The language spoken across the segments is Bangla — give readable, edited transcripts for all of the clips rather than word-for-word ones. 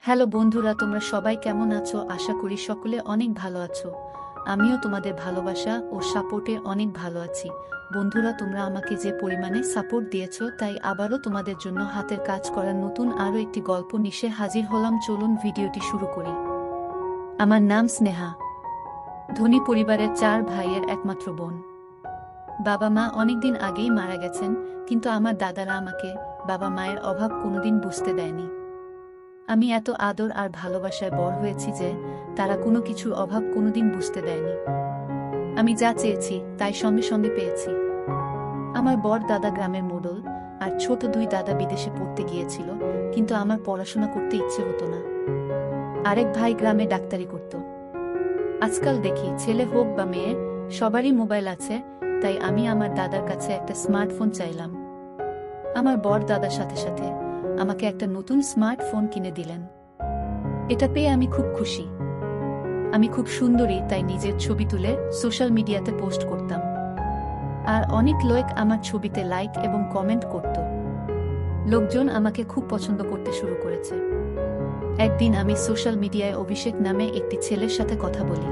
হ্যালো বন্ধুরা, তোমরা সবাই কেমন আছো? আশা করি সকলে অনেক ভালো আছো। আমিও তোমাদের ভালোবাসা ও সাপোর্টে অনেক ভালো আছি। বন্ধুরা, তোমরা আমাকে যে পরিমাণে সাপোর্ট দিয়েছো, তাই আবারও তোমাদের জন্য হাতের কাজ করার নতুন আরও একটি গল্প নিয়ে হাজির হলাম। চলুন ভিডিওটি শুরু করি। আমার নাম স্নেহা। ধনী পরিবারের 4 ভাইয়ের একমাত্র বোন। বাবা মা অনেকদিন আগেই মারা গেছেন, কিন্তু আমার দাদারা আমাকে বাবা মায়ের অভাব কোনোদিন বুঝতে দেয়নি। আমি এত আদর আর ভালোবাসায় বড় হয়েছি যে তারা কোনো কিছুর অভাব কোনোদিন বুঝতে দেয়নি। আমি যা চেয়েছি তাই সঙ্গে সঙ্গে পেয়েছি। আমার বড় দাদা গ্রামের মোড়ল, আর ছোট 2 দাদা বিদেশে পড়তে গিয়েছিল, কিন্তু আমার পড়াশোনা করতে ইচ্ছে হতো না। আরেক ভাই গ্রামে ডাক্তারি করত। আজকাল দেখি ছেলে হোক বা মেয়ে, সবারই মোবাইল আছে, তাই আমি আমার দাদার কাছে একটা স্মার্টফোন চাইলাম। আমার বড় দাদার সাথে সাথে আমাকে একটা নতুন স্মার্টফোন কিনে দিলেন। এটা পেয়ে আমি খুব খুশি। আমি খুব সুন্দরী, তাই নিজের ছবি তুলে সোশ্যাল মিডিয়াতে পোস্ট করতাম। আর অনেক লোক আমার ছবিতে লাইক এবং কমেন্ট করত। লোকজন আমাকে খুব পছন্দ করতে শুরু করেছে। একদিন আমি সোশ্যাল মিডিয়ায় অভিষেক নামে একটি ছেলের সাথে কথা বলি।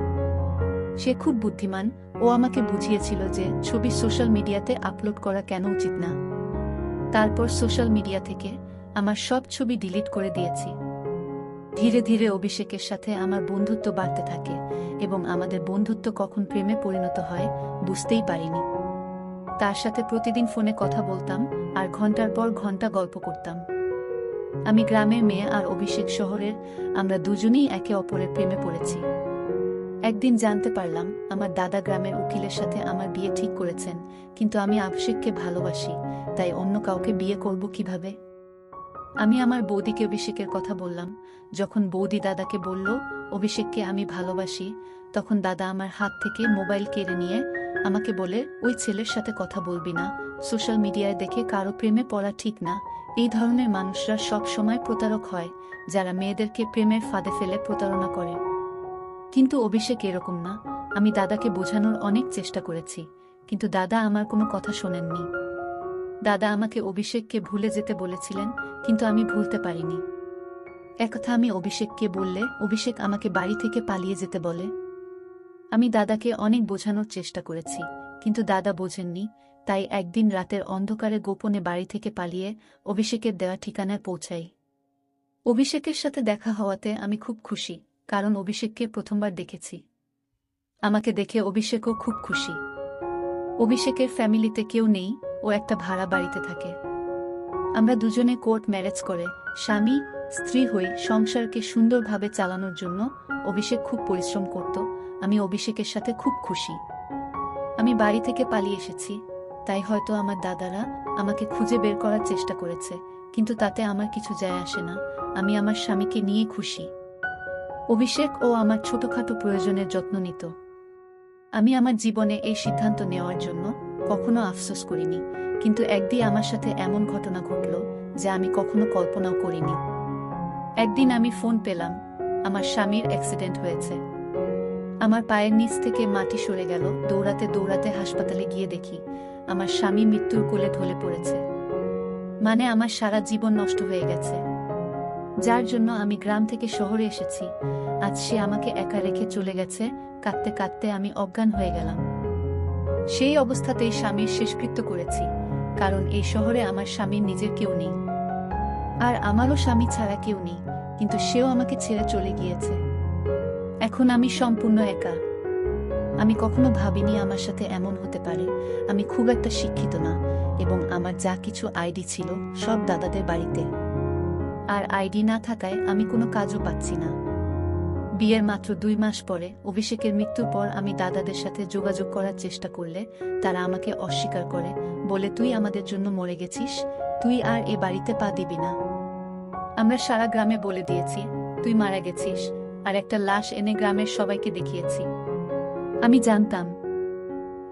সে খুব বুদ্ধিমান। ও আমাকে বুঝিয়েছিল যে ছবি সোশ্যাল মিডিয়াতে আপলোড করা কেন উচিত না। তারপর সোশ্যাল মিডিয়া থেকে আমার সব ছবি ডিলিট করে দিয়েছি। ধীরে ধীরে অভিষেকের সাথে আমার বন্ধুত্ব বাড়তে থাকে, এবং আমাদের বন্ধুত্ব কখন প্রেমে পরিণত হয় বুঝতেই পারিনি। তার সাথে প্রতিদিন ফোনে কথা বলতাম আর ঘন্টার পর ঘন্টা গল্প করতাম। আমি গ্রামের মেয়ে আর অভিষেক শহরের। আমরা দুজনেই একে অপরের প্রেমে পড়েছি। একদিন জানতে পারলাম আমার দাদা গ্রামের উকিলের সাথে আমার বিয়ে ঠিক করেছেন, কিন্তু আমি অভিষেককে ভালোবাসি, তাই অন্য কাউকে বিয়ে করব কিভাবে? আমি আমার বৌদিকে অভিষেকের কথা বললাম। যখন বৌদি দাদাকে বলল অভিষেককে আমি ভালোবাসি, তখন দাদা আমার হাত থেকে মোবাইল কেড়ে নিয়ে আমাকে বলে, ওই ছেলের সাথে কথা বলবি না, সোশ্যাল মিডিয়ায় দেখে কারো প্রেমে পড়া ঠিক না। এই ধরনের মানুষরা সব সময় প্রতারক হয়, যারা মেয়েদেরকে প্রেমের ফাঁদে ফেলে প্রতারণা করে। কিন্তু অভিষেক এরকম না। আমি দাদাকে বোঝানোর অনেক চেষ্টা করেছি, কিন্তু দাদা আমার কোনো কথা শোনেননি। দাদা আমাকে অভিষেককে ভুলে যেতে বলেছিলেন, কিন্তু আমি ভুলতে পারিনি। একথা আমি অভিষেককে বললে অভিষেক আমাকে বাড়ি থেকে পালিয়ে যেতে বলে। আমি দাদাকে অনেক বোঝানোর চেষ্টা করেছি, কিন্তু দাদা বোঝেননি। তাই একদিন রাতের অন্ধকারে গোপনে বাড়ি থেকে পালিয়ে অভিষেকের দেওয়া ঠিকানায় পৌঁছাই। অভিষেকের সাথে দেখা হওয়াতে আমি খুব খুশি, কারণ অভিষেককে প্রথমবার দেখেছি। আমাকে দেখে অভিষেকও খুব খুশি। অভিষেকের ফ্যামিলিতে কেউ নেই, ও একটা ভাড়া বাড়িতে থাকে। আমরা দুজনে কোর্ট ম্যারেজ করে স্বামী স্ত্রী হই। সংসারকে সুন্দরভাবে চালানোর জন্য অভিষেক খুব পরিশ্রম করত। আমি অভিষেকের সাথে খুব খুশি। আমি বাড়ি থেকে পালিয়ে এসেছি, তাই হয়তো আমার দাদারা আমাকে খুঁজে বের করার চেষ্টা করেছে, কিন্তু তাতে আমার কিছু যায় আসে না। আমি আমার স্বামীকে নিয়ে খুশি। অভিষেক ও আমার ছোটখাটো প্রয়োজনের যত্ন নিত। আমি আমার জীবনে এই সিদ্ধান্ত নেওয়ার জন্য কখনো আফসোস করিনি, কিন্তু একদিন আমার সাথে এমন ঘটনা ঘটল যা আমি কখনো কল্পনাও করিনি। একদিন আমি ফোন পেলাম, আমার স্বামীর অ্যাক্সিডেন্ট হয়েছে। আমার পায়ের নিচ থেকে মাটি সরে গেল। দৌড়াতে দৌড়াতে হাসপাতালে গিয়ে দেখি আমার স্বামী মৃত্যুর কোলে ঢলে পড়েছে। মানে আমার সারা জীবন নষ্ট হয়ে গেছে, যার জন্য আমি গ্রাম থেকে শহরে এসেছি। আজ সে আমাকে একা রেখে চলে গেছে। কাঁদতে কাঁদতে আমি অজ্ঞান হয়ে গেলাম। সেই অবস্থাতেই স্বামীর শেষকৃত্য করেছি, কারণ এই শহরে আমার স্বামীর নিজের কেউ নেই, আর আমারও স্বামী ছাড়া কেউ নেই, কিন্তু সেও আমাকে ছেড়ে চলে গিয়েছে। এখন আমি সম্পূর্ণ একা। আমি কখনো ভাবিনি আমার সাথে এমন হতে পারে। আমি খুব একটা শিক্ষিত না, এবং আমার যা কিছু আইডি ছিল সব দাদাদের বাড়িতে। আর আইডি না থাকায় আমি কোনো কাজও পাচ্ছি না। বিয়ের মাত্র 2 মাস পরে অভিষেকের মৃত্যুর পর আমি দাদাদের সাথে যোগাযোগ করার চেষ্টা করলে তারা আমাকে অস্বীকার করে, বলে তুই আমাদের জন্য মরে গেছিস, তুই আর এ বাড়িতে পা দিবি না। আমরা সারা গ্রামে বলে দিয়েছি তুই মারা গেছিস, আর একটা লাশ এনে গ্রামের সবাইকে দেখিয়েছি। আমি জানতাম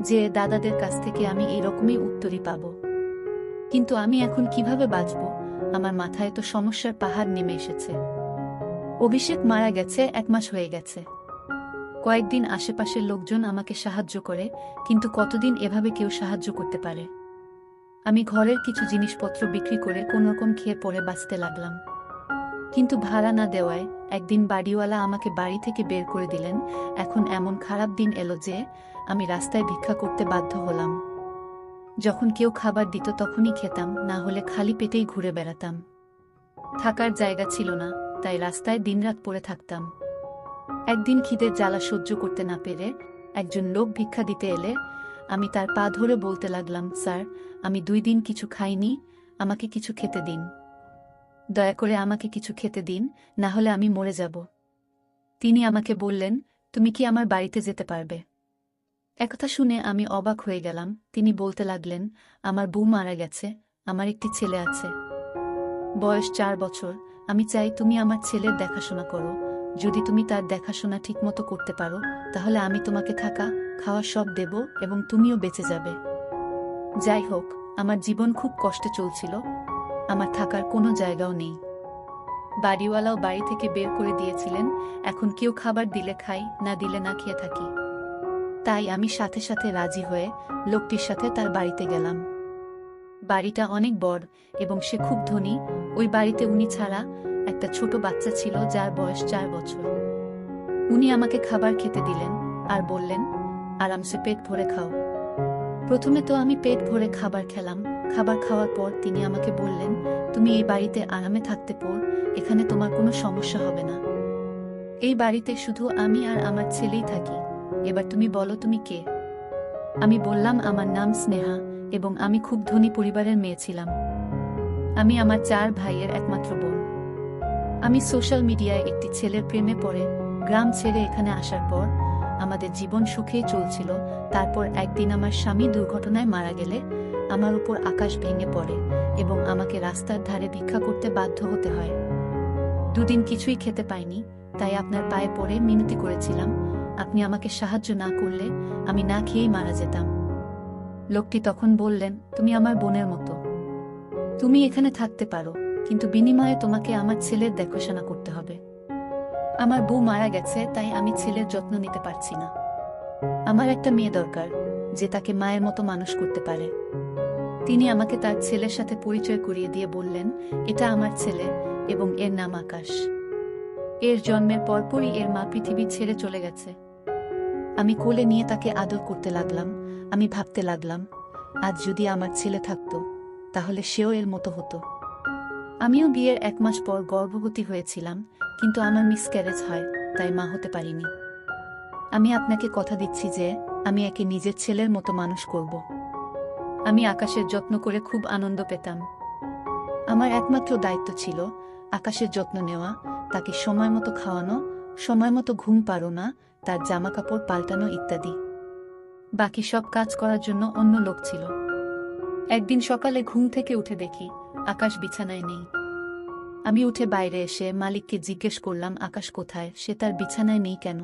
যে দাদাদের কাছ থেকে আমি এরকমই উত্তরই পাব, কিন্তু আমি এখন কিভাবে বাঁচব? আমার মাথায় তো সমস্যার পাহাড় নেমে এসেছে। অভিষেক মারা গেছে 1 মাস হয়ে গেছে। কয়েকদিন আশেপাশের লোকজন আমাকে সাহায্য করে, কিন্তু কতদিন এভাবে কেউ সাহায্য করতে পারে? আমি ঘরের কিছু জিনিসপত্র বিক্রি করে কোনোরকম খেয়ে পরে বাঁচতে লাগলাম। কিন্তু ভাড়া না দেওয়ায় একদিন বাড়িওয়ালা আমাকে বাড়ি থেকে বের করে দিলেন। এখন এমন খারাপ দিন এলো যে আমি রাস্তায় ভিক্ষা করতে বাধ্য হলাম। যখন কেউ খাবার দিত তখনই খেতাম, না হলে খালি পেটেই ঘুরে বেড়াতাম। থাকার জায়গা ছিল না, তাই রাস্তায় দিনরাত পড়ে থাকতাম। একদিন খিদের জ্বালা সহ্য করতে না পেরে একজন লোক ভিক্ষা দিতে এলে আমি তার পা ধরে বলতে লাগলাম, স্যার, আমি 2 দিন কিছু খাইনি, আমাকে কিছু খেতে দিন। দয়া করে আমাকে কিছু খেতে দিন, না হলে আমি মরে যাব। তিনি আমাকে বললেন, তুমি কি আমার বাড়িতে যেতে পারবে? একথা শুনে আমি অবাক হয়ে গেলাম। তিনি বলতে লাগলেন, আমার বউ মারা গেছে, আমার একটি ছেলে আছে, বয়স 4 বছর। আমি চাই তুমি আমার ছেলের দেখাশোনা করো। যদি তুমি তার দেখাশোনা ঠিকমতো করতে পারো তাহলে আমি তোমাকে থাকা খাওয়া সব দেব এবং তুমিও বেঁচে যাবে। যাই হোক, আমার জীবন খুব কষ্টে চলছিল, আমার থাকার কোনো জায়গাও নেই। বাড়িওয়ালাও বাড়ি থেকে বের করে দিয়েছিলেন। এখন কেউ খাবার দিলে খাই, না দিলে না খেয়ে থাকি। তাই আমি সাথে সাথে রাজি হয়ে লোকটির সাথে তার বাড়িতে গেলাম। বাড়িটা অনেক বড় এবং সে খুব ধনী। ওই বাড়িতে উনি ছাড়া একটা ছোট বাচ্চা ছিল যার বয়স 4 বছর। উনি আমাকে খাবার খেতে দিলেন আর বললেন, আরামসে পেট ভরে খাও। প্রথমে তো আমি পেট ভরে খাবার খেলাম। খাবার খাওয়ার পর তিনি আমাকে বললেন, তুমি এই বাড়িতে আরামে থাকতে পারো, এখানে তোমার কোনো সমস্যা হবে না। এই বাড়িতে শুধু আমি আর আমার ছেলেই থাকি। এবার তুমি বলো তুমি কে? আমি বললাম, আমার নাম স্নেহা এবং আমি খুব ধনী পরিবারের মেয়ে ছিলাম। আমি আমার 4 ভাইয়ের একমাত্র বোন। আমি সোশ্যাল মিডিয়ায় একটি ছেলের প্রেমে পড়ে গ্রাম ছেড়ে এখানে আসার পর আমাদের জীবন সুখেই চলছিল। তারপর একদিন আমার স্বামী দুর্ঘটনায় মারা গেলে আমার উপর আকাশ ভেঙে পড়ে এবং আমাকে রাস্তার ধারে ভিক্ষা করতে বাধ্য হতে হয়। 2 দিন কিছুই খেতে পাইনি, তাই আপনার পায়ে পড়ে মিনতি করেছিলাম, আপনি আমাকে সাহায্য না করলে আমি না খেয়েই মারা যেতাম। লোকটি তখন বললেন, তুমি আমার বোনের মতো, তুমি এখানে থাকতে পারো, কিন্তু বিনিময়ে তোমাকে আমার ছেলের দেখাশোনা করতে হবে। আমার বউ মারা গেছে, তাই আমি ছেলের যত্ন নিতে পারছি না। আমার একটা মেয়ে দরকার যে তাকে মায়ের মতো মানুষ করতে পারে। তিনি আমাকে তার ছেলের সাথে পরিচয় করিয়ে দিয়ে বললেন, এটা আমার ছেলে এবং এর নাম আকাশ। এর জন্মের পরপরই এর মা পৃথিবী ছেড়ে চলে গেছে। আমি কোলে নিয়ে তাকে আদর করতে লাগলাম। আমি ভাবতে লাগলাম, আজ যদি আমার ছেলে থাকতো তাহলে সেও এর মতো হতো। আমিও বিয়ের 1 মাস পর গর্ভবতী হয়েছিলাম, কিন্তু আমার মিসক্যারেজ হয়, তাই মা হতে পারিনি। আমি আপনাকে কথা দিচ্ছি যে আমি একে নিজের ছেলের মতো মানুষ করব। আমি আকাশের যত্ন করে খুব আনন্দ পেতাম। আমার একমাত্র দায়িত্ব ছিল আকাশের যত্ন নেওয়া, তাকে সময় মতো খাওয়ানো, সময় মতো ঘুম পাড়ানো, তার জামা কাপড় পাল্টানো ইত্যাদি। বাকি সব কাজ করার জন্য অন্য লোক ছিল। একদিন সকালে ঘুম থেকে উঠে দেখি আকাশ বিছানায় নেই। আমি উঠে বাইরে এসে মালিককে জিজ্ঞেস করলাম, আকাশ কোথায়, সে তার বিছানায় নেই কেন?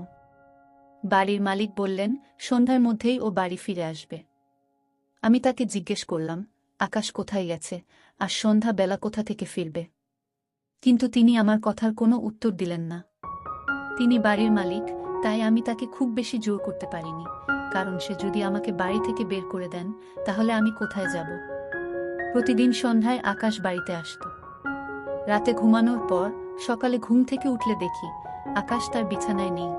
বাড়ির মালিক বললেন, সন্ধ্যার মধ্যেই ও বাড়ি ফিরে আসবে। আমি তাকে জিজ্ঞেস করলাম, আকাশ কোথায় গেছে আর সন্ধ্যা বেলা কোথা থেকে ফিরবে? কিন্তু তিনি আমার কথার কোনো উত্তর দিলেন না। তিনি বাড়ির মালিক, তাই আমি তাকে খুব বেশি জোর করতে পারিনি, কারণ সে যদি আমাকে বাড়ি থেকে বের করে দেন তাহলে আমি কোথায় যাব? প্রতিদিন সন্ধ্যায় আকাশ বাড়িতে আসত। রাতে ঘুমানোর পর সকালে ঘুম থেকে উঠলে দেখি আকাশ তার বিছানায় নেই,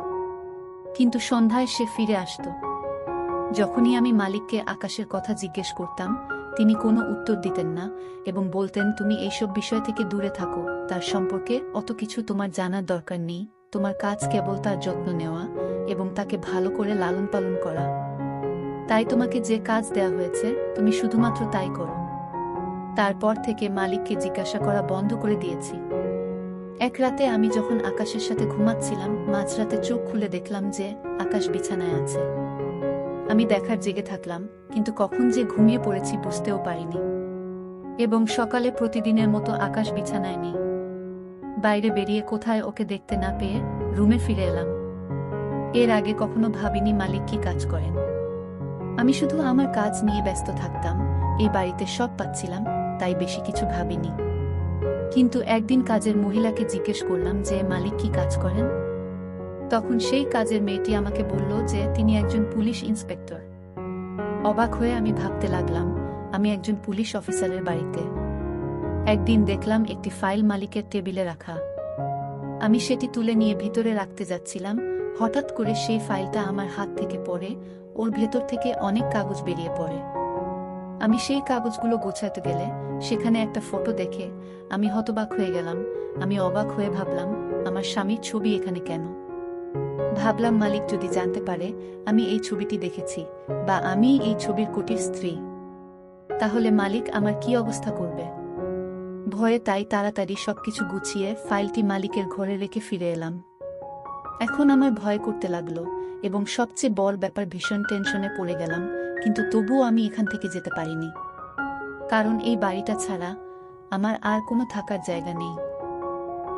কিন্তু সন্ধ্যায় সে ফিরে আসত। যখনই আমি মালিককে আকাশের কথা জিজ্ঞেস করতাম তিনি কোনো উত্তর দিতেন না এবং বলতেন, তুমি এইসব বিষয় থেকে দূরে থাকো, তার সম্পর্কে অত কিছু তোমার জানার দরকার নেই, তোমার কাজ কেবল তার যত্ন নেওয়া এবং তাকে ভালো করে লালন পালন করা। তাই তোমাকে যে কাজ দেয়া হয়েছে তুমি শুধুমাত্র তাই করো। তারপর থেকে মালিককে জিজ্ঞাসা করা বন্ধ করে দিয়েছি। এক রাতে আমি যখন আকাশের সাথে ঘুমাচ্ছিলাম, মাঝরাতে চোখ খুলে দেখলাম যে আকাশ বিছানায় আছে। আমি দেখার জেগে থাকলাম, কিন্তু কখন যে ঘুমিয়ে পড়েছি বুঝতেও পারিনি। এবং সকালে প্রতিদিনের মতো আকাশ বিছানায় নেই। বাইরে বেরিয়ে কোথায় ওকে দেখতে না পেয়ে রুমে ফিরে এলাম। এর আগে কখনো ভাবিনি মালিক কি কাজ করেন। আমি শুধু আমার কাজ নিয়ে ব্যস্ত থাকতাম, এই বাড়িতে সব পাচ্ছিলাম, তাই বেশি কিছু ভাবিনি। কিন্তু একদিন কাজের মহিলাকে জিজ্ঞেস করলাম যে মালিক কি কাজ করেন। তখন সেই কাজের মেয়েটি আমাকে বলল যে তিনি একজন পুলিশ ইন্সপেক্টর। অবাক হয়ে আমি ভাবতে লাগলাম, আমি একজন পুলিশ অফিসারের বাড়িতে। একদিন দেখলাম একটি ফাইল মালিকের টেবিলে রাখা। আমি সেটি তুলে নিয়ে ভিতরে রাখতে যাচ্ছিলাম, হঠাৎ করে সেই ফাইলটা আমার হাত থেকে পড়ে, ওর ভেতর থেকে অনেক কাগজ বেরিয়ে পড়ে। আমি সেই কাগজগুলো গোছাতে গেলে সেখানে একটা ফটো দেখে আমি হতবাক হয়ে গেলাম। আমি অবাক হয়ে ভাবলাম, আমার স্বামীর ছবি এখানে কেন? ভাবলাম মালিক যদি জানতে পারে আমি এই ছবিটি দেখেছি, বা আমি এই ছবির কোটির স্ত্রী, তাহলে মালিক আমার কি অবস্থা করবে। ভয়ে তাই তাড়াতাড়ি সবকিছু গুছিয়ে ফাইলটি মালিকের ঘরে রেখে ফিরে এলাম। এখন আমার ভয় করতে লাগলো, এবং সবচেয়ে বড় ব্যাপার ভীষণ টেনশনে পড়ে গেলাম। কিন্তু তবুও আমি এখান থেকে যেতে পারিনি, কারণ এই বাড়িটা ছাড়া আমার আর কোনো থাকার জায়গা নেই।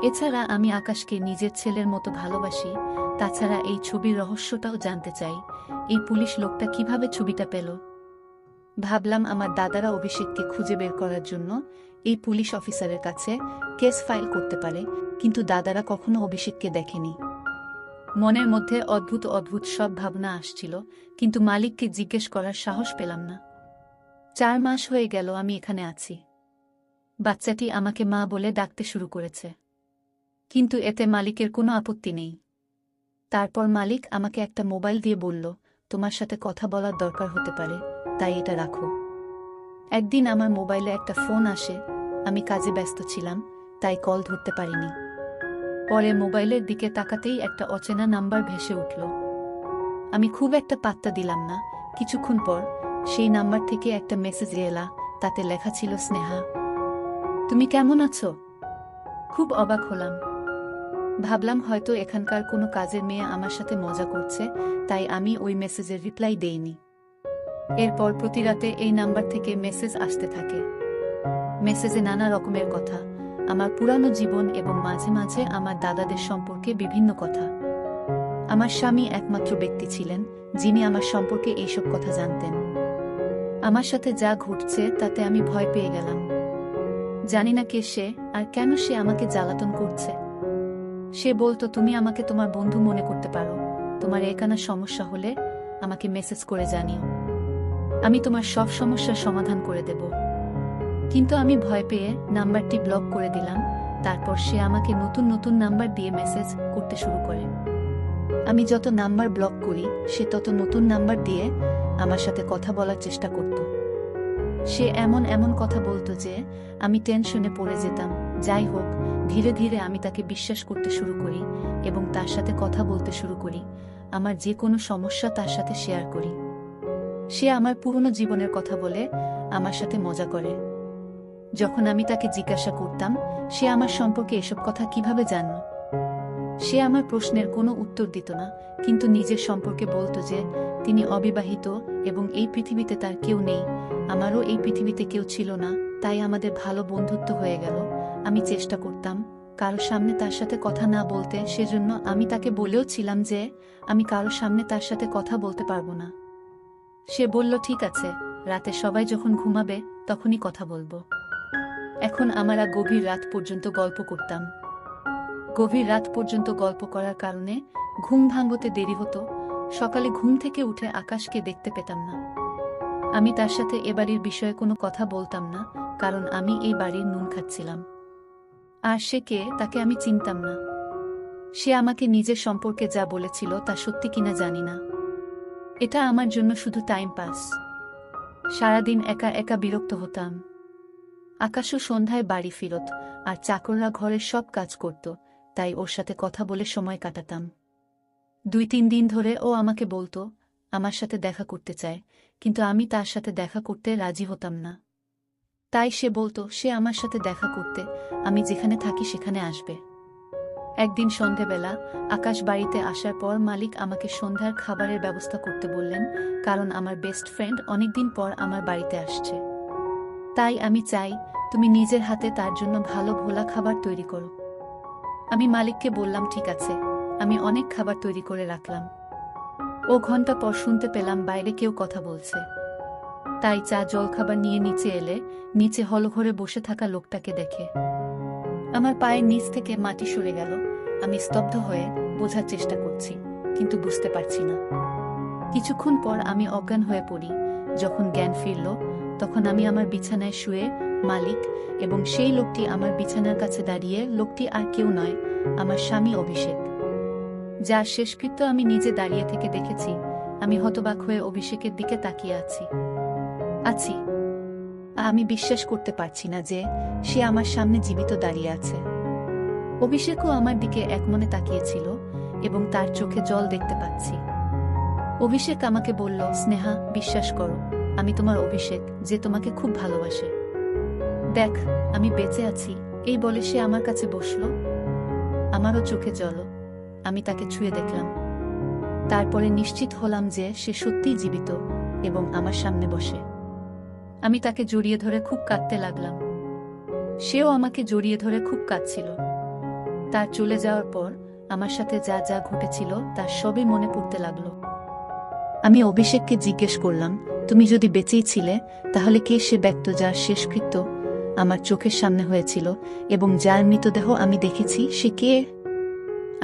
এছাড়া আমি আকাশকে নিজের ছেলের মতো ভালোবাসি। তাছাড়া এই ছবির রহস্যটাও জানতে চাই, এই পুলিশ লোকটা কিভাবে ছবিটা পেল। ভাবলাম আমার দাদারা অভিষেককে খুঁজে বের করার জন্য এই পুলিশ অফিসারের কাছে কেস ফাইল করতে পারে, কিন্তু দাদারা কখনো অভিষেককে দেখেনি। মনের মধ্যে অদ্ভুত অদ্ভুত সব ভাবনা আসছিল, কিন্তু মালিককে জিজ্ঞেস করার সাহস পেলাম না। 4 মাস হয়ে গেল আমি এখানে আছি। বাচ্চাটি আমাকে মা বলে ডাকতে শুরু করেছে, কিন্তু এতে মালিকের কোনো আপত্তি নেই। তারপর মালিক আমাকে একটা মোবাইল দিয়ে বলল, তোমার সাথে কথা বলার দরকার হতে পারে, তাই এটা রাখো। একদিন আমার মোবাইলে একটা ফোন আসে, আমি কাজে ব্যস্ত ছিলাম, তাই কল ধরতে পারিনি। পরে মোবাইলের দিকে তাকাতেই একটা অচেনা নাম্বার ভেসে উঠল। আমি খুব একটা পাত্তা দিলাম না। কিছুক্ষণ পর সেই নাম্বার থেকে একটা মেসেজ এলা, তাতে লেখা ছিল, স্নেহা, তুমি কেমন আছো? খুব অবাক হলাম। ভাবলাম হয়তো এখানকার কোনো কাজের মেয়ে আমার সাথে মজা করছে, তাই আমি ওই মেসেজের রিপ্লাই দেইনি। এরপর প্রতি রাতে এই নাম্বার থেকে মেসেজ আসতে থাকে। মেসেজে নানা রকমের কথা, আমার পুরানো জীবন এবং মাঝে মাঝে আমার দাদাদের সম্পর্কে বিভিন্ন কথা। আমার স্বামী একমাত্র ব্যক্তি ছিলেন যিনি আমার সম্পর্কে এইসব কথা জানতেন। আমার সাথে যা ঘটছে তাতে আমি ভয় পেয়ে গেলাম। জানি না কে সে আর কেন সে আমাকে জ্বালাতন করছে। সে বলতো, তুমি আমাকে তোমার বন্ধু মনে করতে পারো, তোমার একানা সমস্যা হলে আমাকে মেসেজ করে জানিও, আমি তোমার সব সমস্যার সমাধান করে দেব। কিন্তু আমি ভয় পেয়ে নাম্বারটি ব্লক করে দিলাম। তারপর সে আমাকে নতুন নতুন নাম্বার দিয়ে মেসেজ করতে শুরু করে। আমি যত নাম্বার ব্লক করি সে তত নতুন নাম্বার দিয়ে আমার সাথে কথা বলার চেষ্টা করত। সে এমন এমন কথা বলতো যে আমি টেনশনে পড়ে যেতাম। যাই হোক, ধীরে ধীরে আমি তাকে বিশ্বাস করতে শুরু করি এবং তার সাথে কথা বলতে শুরু করি। আমার যে কোনো সমস্যা তার সাথে শেয়ার করি। সে আমার পুরনো জীবনের কথা বলে আমার সাথে মজা করে। যখন আমি তাকে জিজ্ঞাসা করতাম সে আমার সম্পর্কে এসব কথা কিভাবে জানল, সে আমার প্রশ্নের কোনো উত্তর দিত না, কিন্তু নিজের সম্পর্কে বলতো যে তিনি অবিবাহিত এবং এই পৃথিবীতে তার কেউ নেই। আমারও এই পৃথিবীতে কেউ ছিল না, তাই আমাদের ভালো বন্ধুত্ব হয়ে গেল। আমি চেষ্টা করতাম কারো সামনে তার সাথে কথা না বলতে, সেজন্য আমি তাকে বলেও ছিলাম যে আমি কারো সামনে তার সাথে কথা বলতে পারবো না। সে বলল, ঠিক আছে, রাতে সবাই যখন ঘুমাবে তখনই কথা বলবো। এখন আমরা গভীর রাত পর্যন্ত গল্প করতাম। গভীর রাত পর্যন্ত গল্প করার কারণে ঘুম ভাঙতে দেরি হতো। সকালে ঘুম থেকে উঠে আকাশকে দেখতে পেতাম না। আমি তার সাথে এ বাড়ির বিষয়ে কোনো কথা বলতাম না, কারণ আমি এই বাড়ির নুন খাচ্ছিলাম। আর সে কে তাকে আমি চিনতাম না। সে আমাকে নিজের সম্পর্কে যা বলেছিল তা সত্যি কিনা জানি না। এটা আমার জন্য শুধু টাইম পাস। সারাদিন একা একা বিরক্ত হতাম। আকাশও সন্ধ্যায় বাড়ি ফিরত, আর চাকররা ঘরের সব কাজ করত, তাই ওর সাথে কথা বলে সময় কাটাতাম। 2-3 দিন ধরে ও আমাকে বলতো আমার সাথে দেখা করতে চায়, কিন্তু আমি তার সাথে দেখা করতে রাজি হতাম না। তাই সে বলতো সে আমার সাথে দেখা করতে আমি যেখানে থাকি সেখানে আসবে। একদিন সন্ধেবেলা আকাশ বাড়িতে আসার পর মালিক আমাকে সন্ধ্যার খাবারের ব্যবস্থা করতে বললেন, কারণ আমার বেস্ট ফ্রেন্ড অনেকদিন পর আমার বাড়িতে আসছে। তাই আমি চাই তুমি নিজের হাতে তার জন্য ভালো ভোলা খাবার তৈরি করো। আমি মালিককে বললাম, ঠিক আছে, আমি অনেক খাবার তৈরি করে রাখলাম। ও ঘন্টা পর শুনতে পেলাম বাইরে কেউ কথা বলছে। তাই চা জলখাবার নিয়ে নিচে এলে নিচে হলঘরে বসে থাকা লোকটাকে দেখে আমার পায়ের নিচ থেকে মাটি সরে গেল। আমি স্তব্ধ হয়ে বোঝার চেষ্টা করছি, কিন্তু বুঝতে পারছি না। কিছুক্ষণ পর আমি অজ্ঞান হয়ে পড়ি। যখন জ্ঞান ফিরল তখন আমি আমার বিছানায় শুয়ে মালিক, এবং সেই লোকটি আমার বিছানার কাছে দাঁড়িয়ে, লোকটি আর কেউ নয়, আমার স্বামী অভিষেক, যার শেষকৃত্য আমি নিজে দাঁড়িয়ে থেকে দেখেছি। আমি হতবাক হয়ে অভিষেকের দিকে তাকিয়ে আছি। আমি বিশ্বাস করতে পারছি না যে সে আমার সামনে জীবিত দাঁড়িয়ে আছে। অভিষেকও আমার দিকে একমনে তাকিয়েছিল এবং তার চোখে জল দেখতে পাচ্ছি। অভিষেক আমাকে বলল, স্নেহা, বিশ্বাস করো, আমি তোমার অভিষেক, যে তোমাকে খুব ভালোবাসে। দেখ, আমি বেঁচে আছি। এই বলে সে আমার কাছে বসল। আমারও চোখে জল। আমি তাকে ছুঁয়ে দেখলাম। তারপরে নিশ্চিত হলাম যে সে সত্যিই জীবিত এবং আমার সামনে বসে। আমি তাকে জড়িয়ে ধরে খুব কাঁদতে লাগলাম। সেও আমাকে জড়িয়ে ধরে খুব কাঁদছিল। তার চলে যাওয়ার পর আমার সাথে যা যা ঘটেছিল তার সবই মনে পড়তে লাগলো। আমি অভিষেককে জিজ্ঞেস করলাম, তুমি যদি বেঁচেই ছিলে, তাহলে কে সে ব্যক্তি যার শেষকৃত্য আমার চোখের সামনে হয়েছিল এবং যার মৃতদেহ আমি দেখেছি, সে কে?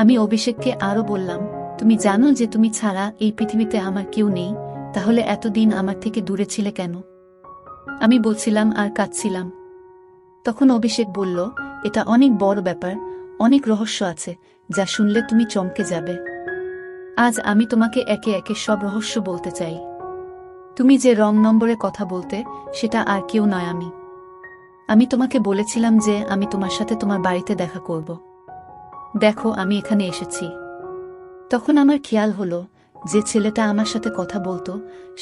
আমি অভিষেককে আরও বললাম, তুমি জানো যে তুমি ছাড়া এই পৃথিবীতে আমার কেউ নেই, তাহলে এতদিন আমার থেকে দূরে ছিলে কেন? আমি বলছিলাম আর কাঁদছিলাম। তখন অভিষেক বলল, এটা অনেক বড় ব্যাপার, অনেক রহস্য আছে যা শুনলে তুমি চমকে যাবে। আজ আমি তোমাকে একে একে সব রহস্য বলতে চাই। তুমি যে রং নম্বরে কথা বলতে, সেটা আর কেউ নয় আমি তোমাকে বলেছিলাম যে আমি তোমার সাথে তোমার বাড়িতে দেখা করব। দেখো, আমি এখানে এসেছি। তখন আমার খেয়াল হলো, যে ছেলেটা আমার সাথে কথা বলতো,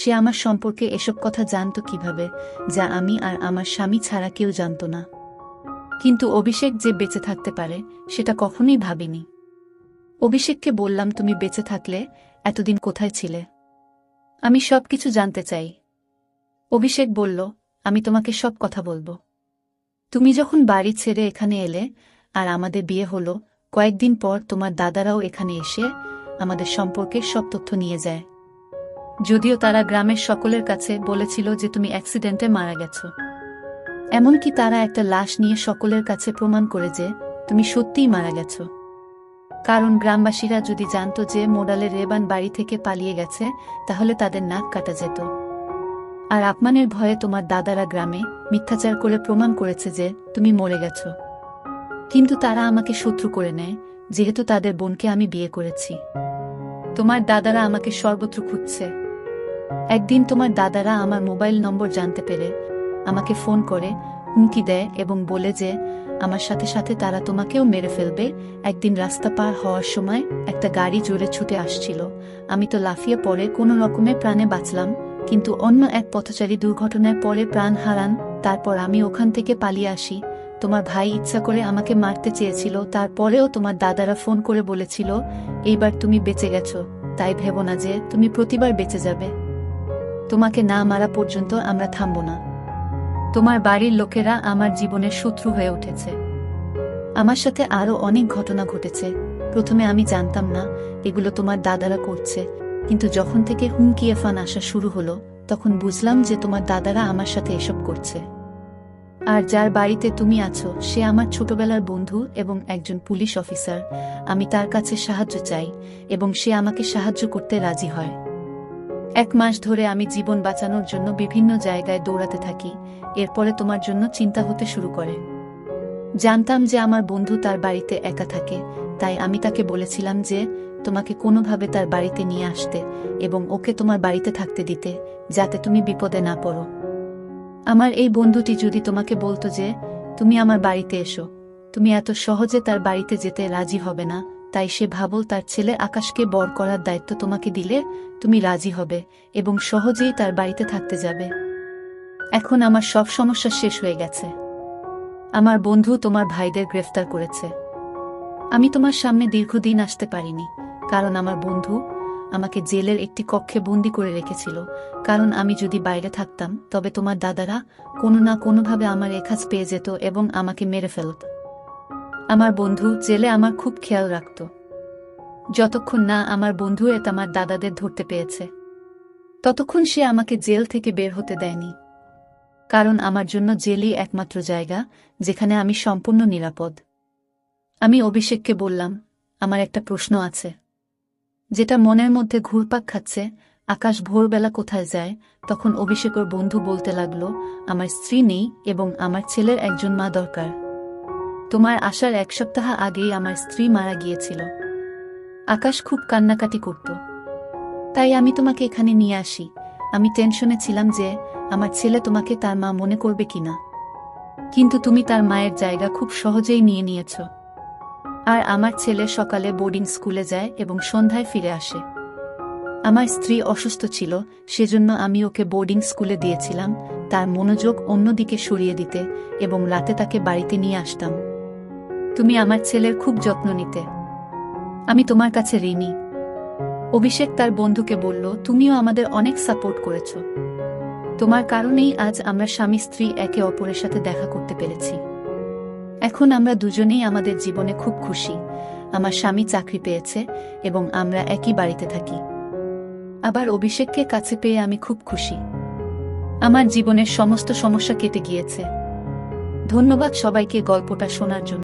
সে আমার সম্পর্কে এসব কথা জানতো কিভাবে, যা আমি আর আমার স্বামী ছাড়া কেউ জানতো না। কিন্তু অভিষেক যে বেঁচে থাকতে পারে, সেটা কখনোই ভাবিনি। অভিষেককে বললাম, তুমি বেঁচে থাকলে এতদিন কোথায় ছিলে? আমি সবকিছু জানতে চাই। অভিষেক বলল, আমি তোমাকে সব কথা বলবো। তুমি যখন বাড়ি ছেড়ে এখানে এলে আর আমাদের বিয়ে হলো, কয়েকদিন পর তোমার দাদারাও এখানে এসে আমাদের সম্পর্কে সব তথ্য নিয়ে যায়। যদিও তারা গ্রামের সকলের কাছে বলেছিল যে তুমি অ্যাক্সিডেন্টে মারা গেছো। এমনকি তারা একটা লাশ নিয়ে সকলের কাছে প্রমাণ করে যে তুমি সত্যিই মারা গেছো। কারণ গ্রামবাসীরা যদি জানতো যে মোডালের রেবান বাড়ি থেকে পালিয়ে গেছে, তাহলে তাদের নাক কাটা যেত। আর আপমানের ভয়ে তোমার দাদারা গ্রামে মিথ্যাচার করে প্রমাণ করেছে যে তুমি মরে গেছো। কিন্তু তারা আমাকে শত্রু করে নেয়, যেহেতু তাদের বোনকে আমি বিয়ে করেছি। তোমার দাদারা আমাকে সর্বত্র খুঁজছে। একদিন তোমার দাদারা আমার মোবাইল নম্বর জানতে পেরে আমাকে ফোন করে হুমকি দেয় এবং বলে যে আমার সাথে সাথে তারা তোমাকেও মেরে ফেলবে। একদিন রাস্তা পার হওয়ার সময় একটা গাড়ি জোরে ছুটে আসছিল। আমি তো লাফিয়ে পড়ে কোনো রকমে প্রাণে বাঁচলাম, কিন্তু অন্য এক পথচারী দুর্ঘটনায় পড়ে প্রাণ হারান। তারপর আমি ওখান থেকে পালিয়ে আসি। তোমার ভাই ইচ্ছা করে আমাকে মারতে চেয়েছিল, তারপরেও তোমার দাদারা ফোন করে বলেছিল, এইবার তুমি বেঁচে গেছো, তাই ভেবো না যে তুমি প্রতিবার বেঁচে যাবে। তোমাকে না মারা পর্যন্ত আমরা থামব না। তোমার বাড়ির লোকেরা আমার জীবনের শত্রু হয়ে উঠেছে। আমার সাথে আরও অনেক ঘটনা ঘটেছে। প্রথমে আমি জানতাম না এগুলো তোমার দাদারা করছে, কিন্তু যখন থেকে হুমকি এফান আসা শুরু হলো, তখন বুঝলাম যে তোমার দাদারা আমার সাথে এসব করছে। আর যার বাড়িতে তুমি আছো, সে আমার ছোটবেলার বন্ধু এবং একজন পুলিশ অফিসার। আমি তার কাছে সাহায্য চাই এবং সে আমাকে সাহায্য করতে রাজি হয়। 1 মাস ধরে আমি জীবন বাঁচানোর জন্য বিভিন্ন জায়গায় দৌড়াতে থাকি। এরপরে তোমার জন্য চিন্তা হতে শুরু করে। জানতাম যে আমার বন্ধু তার বাড়িতে একা থাকে, তাই আমি তাকে বলেছিলাম যে তোমাকে কোনোভাবে তার বাড়িতে নিয়ে আসতে এবং ওকে তোমার বাড়িতে থাকতে দিতে, যাতে তুমি বিপদে না পড়ো। আমার এই বন্ধুটি যদি তোমাকে বলতো যে তুমি আমার বাড়িতে এসো, তুমি এত সহজে তার বাড়িতে যেতে রাজি হবে না। তাই সে ভাবল তার ছেলে আকাশকে বর করার দায়িত্ব তোমাকে দিলে তুমি রাজি হবে এবং সহজেই তার বাড়িতে থাকতে যাবে। এখন আমার সব সমস্যা শেষ হয়ে গেছে। আমার বন্ধু তোমার ভাইদের গ্রেফতার করেছে। আমি তোমার সামনে দীর্ঘদিন আসতে পারিনি, কারণ আমার বন্ধু আমাকে জেলের একটি কক্ষে বন্দি করে রেখেছিল। কারণ আমি যদি বাইরে থাকতাম, তবে তোমার দাদারা কোনো না কোনোভাবে আমার একাজ পেয়ে যেত এবং আমাকে মেরে ফেলত। আমার বন্ধু জেলে আমার খুব খেয়াল রাখত, যতক্ষণ না আমার বন্ধু আমার দাদাদের ধরতে পেয়েছে, ততক্ষণ সে আমাকে জেল থেকে বের হতে দেয়নি। কারণ আমার জন্য জেলই একমাত্র জায়গা যেখানে আমি সম্পূর্ণ নিরাপদ। আমি অভিষেককে বললাম, আমার একটা প্রশ্ন আছে, যেটা মনের মধ্যে ঘুরপাক খাচ্ছে। আকাশ ভোরবেলা কোথায় যায়, তখন অভিষেকের বন্ধু বলতে লাগলো, আমার স্ত্রী নেই এবং আমার ছেলের একজন মা দরকার। তোমার আসার 1 সপ্তাহ আগেই আমার স্ত্রী মারা গিয়েছিল। আকাশ খুব কান্নাকাটি করত। তাই আমি তোমাকে এখানে নিয়ে আসি। আমি টেনশনে ছিলাম যে আমার ছেলে তোমাকে তার মা মনে করবে কিনা, কিন্তু তুমি তার মায়ের জায়গা খুব সহজেই নিয়ে নিয়েছ। আর আমার ছেলে সকালে বোর্ডিং স্কুলে যায় এবং সন্ধ্যায় ফিরে আসে। আমার স্ত্রী অসুস্থ ছিল, সেজন্য আমি ওকে বোর্ডিং স্কুলে দিয়েছিলাম তার মনোযোগ অন্যদিকে সরিয়ে দিতে, এবং রাতে তাকে বাড়িতে নিয়ে আসতাম। তুমি আমার ছেলের খুব যত্ন নিতে। আমি তোমার কাছে ঋণী। অভিষেক তার বন্ধুকে বলল, তুমিও আমাদের অনেক সাপোর্ট করেছ। তোমার কারণেই আজ আমরা স্বামী স্ত্রী একে অপরের সাথে দেখা করতে পেরেছি। এখন আমরা দুজনেই আমাদের জীবনে খুব খুশি। আমার স্বামী চাকরি পেয়েছে এবং আমরা একই বাড়িতে থাকি। আবার অভিষেককে কাছে পেয়ে আমি খুব খুশি। আমার জীবনের সমস্ত সমস্যা কেটে গিয়েছে। ধন্যবাদ সবাইকে গল্পটা শোনার জন্য।